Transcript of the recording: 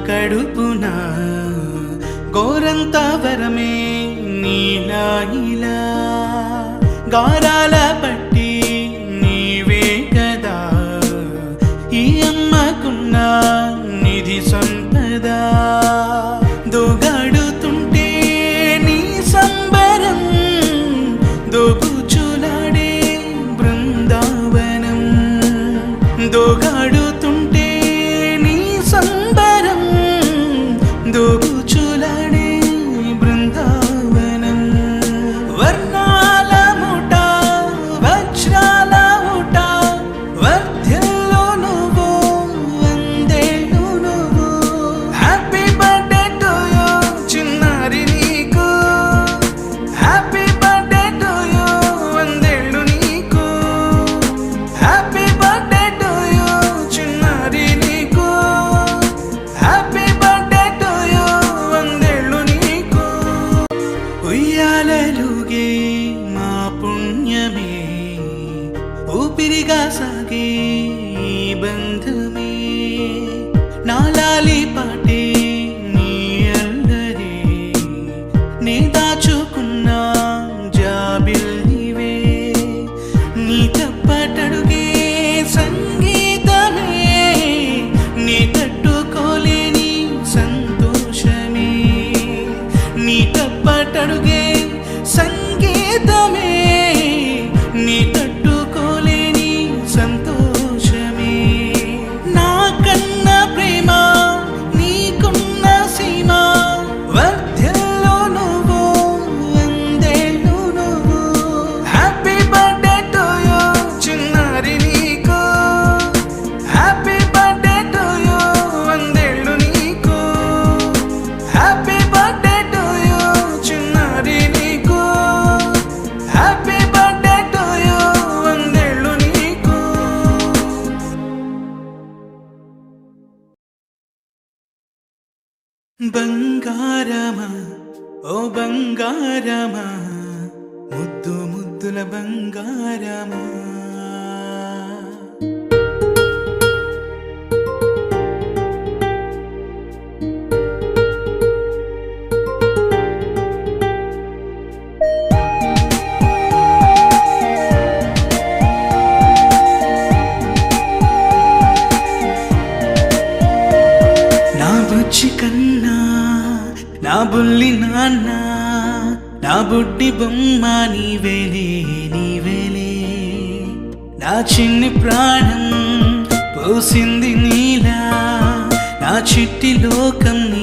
కడుపున గోరంత వరమే నీలా ఇలా గారాల పట్టి నీవే కదా ఈ అమ్మకున్న నిధి సంపద దోగాడుతుంటే నీ సంబరం దోబుచులాడే బృందావనం దోగాడుతుంటే నీ సంబరం దోబుచులాడే బృందావనం వర్ణాల ముఠ వజ్రాల ముఠ వర్ధ్యంలో నువ్వు వందేళ్ళు నువ్వు హ్యాపీ బర్త్డే టు యూ చిన్నారి నీకు హ్యాపీ బర్త్డే టు యూ వందేళ్ళు నీకు హ్యాపీ బర్త్డే టు యూ చిన్నారి నీకు హ్యాపీ బర్త్డే టు యూ వందేళ్ళు నీకు ఉయ్యాలలుగే మా పుణ్యమే ఊపిరిగా సాగే ఈ బంధమే నాలాలి పాటే నీ అల్లరే నే దాచుకున్న జాబిల్లివే నీ తప్పటడుగే సంగీతమే నీ తట్టుకోలేని సంతోషమే నీ తప్పటడుగే సంగీతమే నీ తట్టుకోలేని సంతోషమే నా కన్న ప్రేమ నీకున్న సీమ వర్ధ్యంలో నువ్వు వందేళ్ళు నువ్వు హ్యాపీ బర్త్డే టు యూ చిన్నారి నీకు హ్యాపీ బర్త్డే టు యూ వందేళ్ళు నీకు హ్యాపీ బర్త్డే టు యూ చిన్నారి నీకు హ్యాపీ బర్త్డే టు యూ వందేళ్ళు నీకు బంగారమా ఓ బంగారమా ముద్దు ముద్దుల బంగారమా నా బుజ్జి కన్నా నా బుల్లి నాన్న నా బుడ్డి బొమ్మ నీవేలే నీవేలే నా చిన్ని ప్రాణం పోసింది నీలా నా చిట్టి లోకం నీ